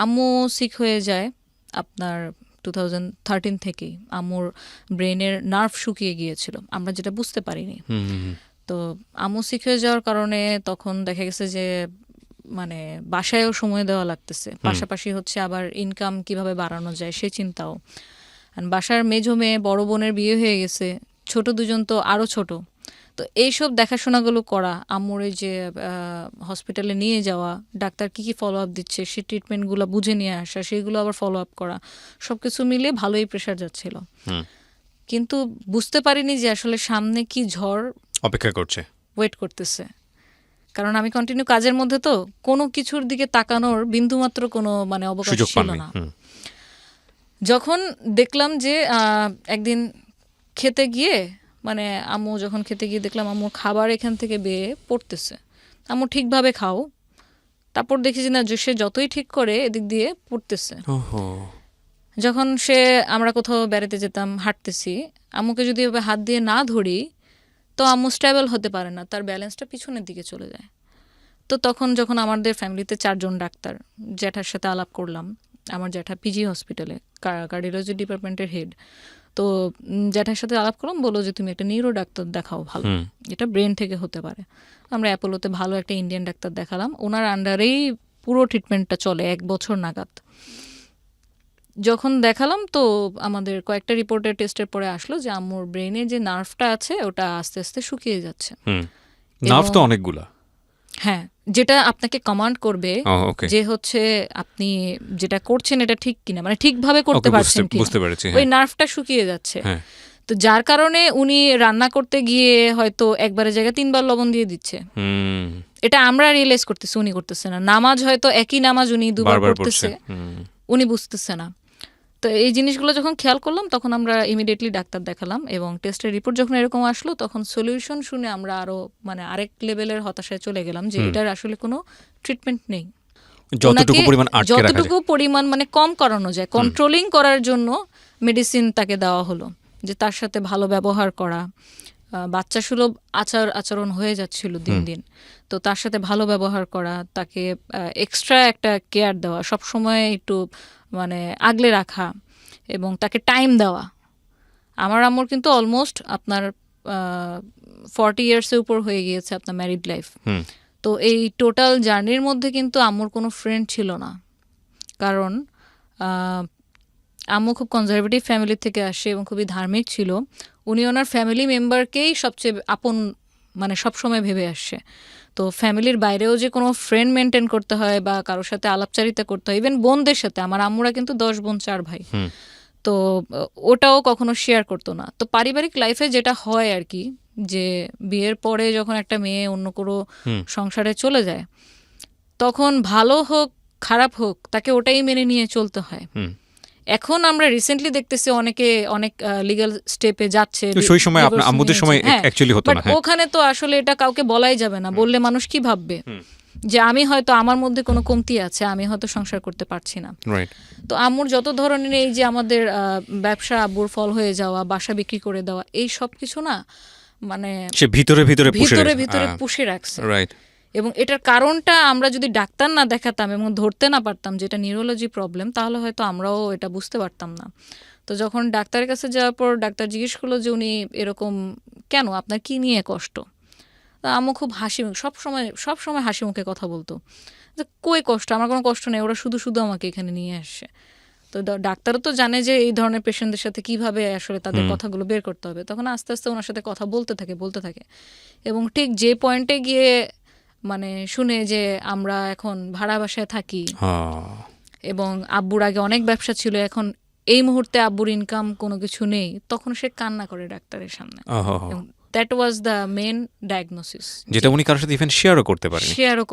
আম্মু সিক হয়ে যায় আপনার 2013 থেকেই। আম্মুর ব্রেনের নার্ভ শুকিয়ে গিয়েছিল, আমরা যেটা বুঝতে পারিনি। তো আম্মু সিক হয়ে যাওয়ার কারণে তখন দেখা গেছে যে মানে বাসায়ও সময় দেওয়া লাগতেছে, পাশাপাশি হচ্ছে আবার ইনকাম কিভাবে বাড়ানো যায় সে চিন্তাও। বাসার মেজো মেয়ে বড় বোনের বিয়ে হয়ে গেছে, ছোট দুজন তো আরও ছোট। তো এইসব দেখাশোনাগুলো করা, আম্মুর এই যে হসপিটালে নিয়ে যাওয়া, ডাক্তার কি কি ফলো আপ দিচ্ছে সে ট্রিটমেন্টগুলো বুঝে নিয়ে আসা, সেগুলো আবার ফলো আপ করা, সব কিছু মিলে ভালোই প্রেশার যাচ্ছিল। কিন্তু বুঝতে পারিনি যে আসলে সামনে কি ঝড় অপেক্ষা করছে, ওয়েট করতেছে। কারণ আমি কন্টিনিউ কাজের মধ্যে, তো কোনো কিছুর দিকে তাকানোর বিন্দুমাত্র কোনো মানে অবকাশ ছিল না। যখন দেখলাম যে একদিন খেতে গিয়ে মানে আম্মু যখন খেতে গিয়ে দেখলাম আম্মুর খাবার এখান থেকে বেয়ে পড়তেছে, আম্মু ঠিকভাবে খাও, তারপর দেখি যে না, সে যতই ঠিক করে এদিক দিয়ে পড়তেছে। যখন আমরা কোথাও বেড়াতে যেতাম, হাঁটতেছি, আম্মুকে যদি এভাবে হাত দিয়ে না ধরি তো আম্মু স্টেবল হতে পারে না, তার ব্যালেন্সটা পিছনের দিকে চলে যায়। তো তখন যখন আমাদের ফ্যামিলিতে 4 জন ডাক্তার, জ্যাঠার সাথে আলাপ করলাম, আমার জ্যাঠা পিজি হসপিটালে কার্ডিওলজি ডিপার্টমেন্টের হেড। তো জ্যাঠার সাথে আলাপ করলাম, বললো যে তুমি একটা নিউরো ডাক্তার দেখাও, ভালো, এটা ব্রেন থেকে হতে পারে। আমরা অ্যাপোলোতে ভালো একটা ইন্ডিয়ান ডাক্তার দেখালাম, ওনার আন্ডারেই পুরো ট্রিটমেন্টটা চলে 1 বছর নাগাদ। যখন দেখালাম তো আমাদের কয়েকটা রিপোর্টের টেস্টের পরে আসলো যে আম্মুর ব্রেনে যে নার্ভটা আছে ওটা আস্তে আস্তে শুকিয়ে যাচ্ছে। নার্ভ তো অনেকগুলা, হ্যাঁ, যেটা আপনাকে কমান্ড করবে যে হচ্ছে আপনি যেটা করছেন এটা ঠিক কিনা, মানে ঠিকভাবে করতে পারছেন কিনা, ওই নার্ভটা শুকিয়ে যাচ্ছে। তো যার কারণে উনি রান্না করতে গিয়ে হয়তো একবারের জায়গায় 3 বার লবণ দিয়ে দিচ্ছে, এটা আমরা রিয়েলাইজ করতেছি, উনি করতেছে না। নামাজ হয়তো একই নামাজ উনি 2 বার পড়তেছে, উনি বুঝতেছে না। তো এই জিনিসগুলো যখন খেয়াল করলাম তখন আমরা ইমিডিয়েটলি ডাক্তার দেখালাম, এবং টেস্টের রিপোর্ট যখন এরকম আসলো তখন সলিউশন শুনে আমরা আরো মানে আরেক লেভেলের হতাশায় চলে গেলাম যে এটার আসলে কোনো ট্রিটমেন্ট নেই। যতটুকু পরিমাণ মানে কম করানো যায়, কন্ট্রোলিং করার জন্য মেডিসিন তাকে দেওয়া হলো, যে তার সাথে ভালো ব্যবহার করা, বাচ্চা সুলভ আচরণ হয়ে যাচ্ছিল দিন দিন, তো তার সাথে ভালো ব্যবহার করা, তাকে এক্সট্রা একটা কেয়ার দেওয়া, সব সময় একটু মানে আগলে রাখা, এবং তাকে টাইম দেওয়া। আমার আম্মুর কিন্তু অলমোস্ট আপনার 40 ইয়ার্সের উপর হয়ে গিয়েছে আপনার ম্যারিড লাইফ। তো এই টোটাল জার্নির মধ্যে কিন্তু আম্মুর কোনো ফ্রেন্ড ছিল না, কারণ আম্মু খুব কনজারভেটিভ ফ্যামিলি থেকে আসে এবং খুবই ধার্মিক ছিল। উনি ওনার ফ্যামিলি মেম্বারকেই সবচেয়ে আপন মানে সবসময় ভেবে আসছে। তো ফ্যামিলির বাইরেও যে কোনো ফ্রেন্ড মেনটেন করতে হয় বা কারোর সাথে আলাপচারিতা করতে হয়, ইভেন বোনদের সাথে, আমার আম্মুরা কিন্তু 10 বোন 4 ভাই, তো ওটাও কখনো শেয়ার করতো না। তো পারিবারিক লাইফে যেটা হয় আর কি, যে বিয়ের পরে যখন একটা মেয়ে অন্য কোনো সংসারে চলে যায় তখন ভালো হোক খারাপ হোক তাকে ওটাই মেনে নিয়ে চলতে হয়। এখন আমরা রিসেন্টলি দেখতেছি অনেকে অনেক লিগ্যাল স্টেপে যাচ্ছে, ওখানে তো আসলে এটা কাউকে বলাই যাবে না, বললে মানুষ কি ভাববে যে আমি হয়তো আমার মধ্যে কোনো কমতি আছে, আমি হয়তো সংসার করতে পারছি না। তো আম্মুর যত ধরনের এই যে আমাদের ব্যবসা আব্বুর ফল হয়ে যাওয়া, বাসা বিক্রি করে দেওয়া, এই সব কিছু না মানে ভিতরে পুষে রাখছে। এবং এটার কারণটা আমরা যদি ডাক্তার না দেখাতাম এবং ধরতে না পারতাম যেটা নিউরোলজি প্রবলেম, তাহলে হয়তো আমরাও এটা বুঝতে পারতাম না। তো যখন ডাক্তারের কাছে যাওয়ার পর ডাক্তার জিজ্ঞেস করলো যে উনি এরকম কেন, আপনার কি নিয়ে কষ্ট? আম্মু খুব সবসময় হাসি মুখে কথা বলতো যে কই কষ্ট, আমার কোনো কষ্ট নেই, ওরা শুধু শুধু আমাকে এখানে নিয়ে আসছে। তো ডাক্তারও তো জানে যে এই ধরনের পেশেন্টদের সাথে কিভাবে আসলে তাদের কথাগুলো বের করতে হবে। তখন আস্তে আস্তে ওনার সাথে কথা বলতে থাকে, এবং ঠিক যে পয়েন্টে গিয়ে মানে শুনে যে আমরা এখন ভাড়া বাসায় থাকি এবং আব্বুর আগে অনেক ব্যবসা ছিল, এখন এই মুহূর্তে আব্বুর ইনকাম কোনো কিছু নেই, তখন সে কান্না করে ডাক্তারের সামনে। That was the main diagnosis, যেটা উনি কারোর সাথে ইভেন শেয়ারও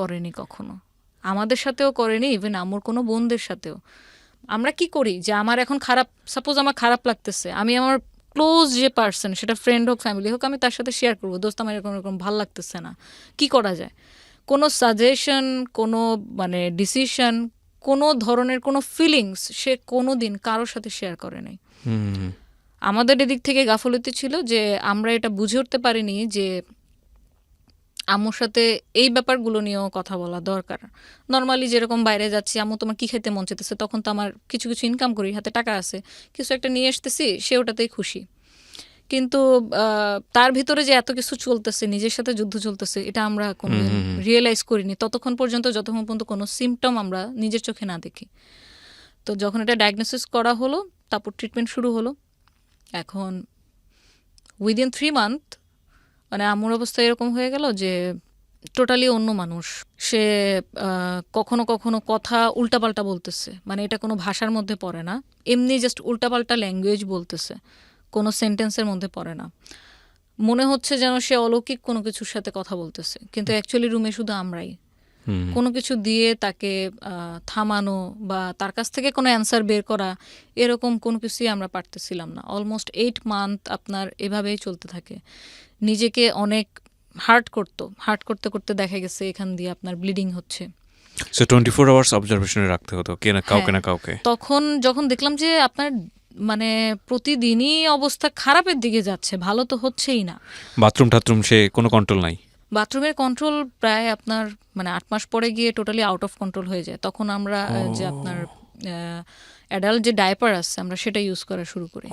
করেনি কখনো, আমাদের সাথেও করেনি, ইভেন আম্মুর কোনো বোনদের সাথেও। আমরা কি করি যে আমার এখন সাপোজ আমার খারাপ লাগতেছে, আমি আমার ক্লোজ যে পার্সন, সেটা ফ্রেন্ড হোক ফ্যামিলি হোক, আমি তার সাথে শেয়ার করবো, দোস্ত আমার এরকম ভালো লাগতেছে না, কি করা যায়? কোনো সাজেশন, কোনো মানে ডিসিশন, কোনো ধরনের কোনো ফিলিংস সে কোনো দিন কারোর সাথে শেয়ার করে নাই। আমাদের এদিক থেকে গাফলতি ছিল যে আমরা এটা বুঝে উঠতে পারিনি যে আম্মুর সাথে এই ব্যাপারগুলো নিয়েও কথা বলা দরকার। নর্মালি যেরকম বাইরে যাচ্ছি, আম্মু তোমার কি খেতে মন চাইতেছে, তখন তো আমার কিছু কিছু ইনকাম করি, হাতে টাকা আছে, কিছু একটা নিয়ে আসতেছি, সে ওটাতেই খুশি। কিন্তু তার ভিতরে যে এত কিছু চলতেছে, নিজের সাথে যুদ্ধ চলতেছে, এটা আমরা কোনো রিয়েলাইজ করিনি ততক্ষণ পর্যন্ত যতক্ষণ পর্যন্ত কোনো সিমটম আমরা নিজের চোখে না দেখি। তো যখন এটা ডায়াগনোসিস করা হলো, তারপর ট্রিটমেন্ট শুরু হলো। এখন উইদিন 3 মান্থ মানে আম্মুর অবস্থা এরকম হয়ে গেল যে টোটালি অন্য মানুষ। সে কখনো কখনো কথা উল্টাপাল্টা বলতেছে, মানে এটা কোনো ভাষার মধ্যে পড়ে না, এমনি জাস্ট উল্টাপাল্টা ল্যাঙ্গুয়েজ বলতেছে, কোনো সেন্টেন্সের মধ্যে পড়ে না। মনে হচ্ছে যেন সে অলৌকিক কোনো কিছুর সাথে কথা বলতেছে, কিন্তু অ্যাকচুয়ালি রুমে শুধু আমরাই। কোনো কিছু দিয়ে তাকে থামানো বা তার কাছ থেকে কোনো অ্যান্সার বের করা, এরকম কোনো কিছুই আমরা পারতেছিলাম না। অলমোস্ট 8 মান্থ আপনার এভাবেই চলতে থাকে। নিজেকে অনেক হার্ট করতে করতে দেখা গেছে এখান দিয়ে আপনার ব্লিডিং হচ্ছে। সো 24 আওয়ার্স অবজারভেশনে রাখতে হতো কে না কাউকে না কাউকে। তখন যখন দেখলাম যে আপনার মানে প্রতিদিনই অবস্থা খারাপের দিকে যাচ্ছে, ভালো তো হচ্ছেই না। বাথরুম সে কোনো কন্ট্রোল নাই? বাথরুমের কন্ট্রোল প্রায় আপনার মানে 8 মাস পরে গিয়ে টোটালি আউট অফ কন্ট্রোল হয়ে যায়। তখন আমরা যে আপনার অ্যাডাল্ট যে ডাইপার আছে আমরা সেটা ইউজ করা শুরু করি।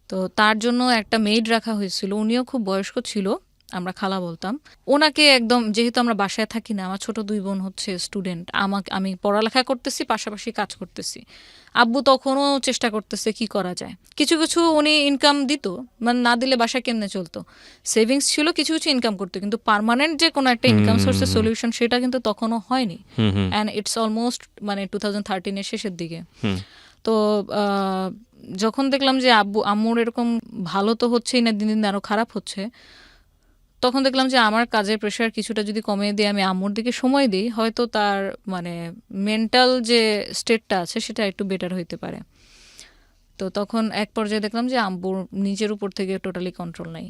তো তার জন্য একটা মেইড রাখা হয়েছিল, উনিও খুব বয়স্ক ছিল, আমরা খালা বলতাম ওনাকে। একদম যেহেতু আমরা বাসায় থাকি না, আমার ছোট 2 বোন হচ্ছে স্টুডেন্ট, আমি পড়ালেখা করতেছি, পাশাপাশি কাজ করতেছি। আব্বু তখনও চেষ্টা করতেছে কি করা যায়। কিছু কিছু উনি ইনকাম দিত, মানে না দিলে বাসায় কেমনে চলতো। সেভিংস ছিল, কিছু কিছু ইনকাম করতো, কিন্তু পার্মানেন্ট যে কোনো একটা ইনকাম সোর্সের সলিউশন সেটা কিন্তু তখনও হয়নি। অ্যান্ড ইটস অলমোস্ট মানে 2013-এর শেষের দিকে। তো যখন দেখলাম যে আম্মুর এরকম ভালো তো হচ্ছেই না, দিন দিন আরও খারাপ হচ্ছে, তখন দেখলাম যে আমার কাজের প্রেশার কিছুটা যদি কমিয়ে দিয়ে আমি আম্মুর দিকে সময় দিই, হয়তো তার মানে মেন্টাল যে স্টেটটা আছে সেটা একটু বেটার হইতে পারে। তো তখন এক পর্যায়ে দেখলাম যে আম্মুর নিজের উপর থেকে টোটালি কন্ট্রোল নাই।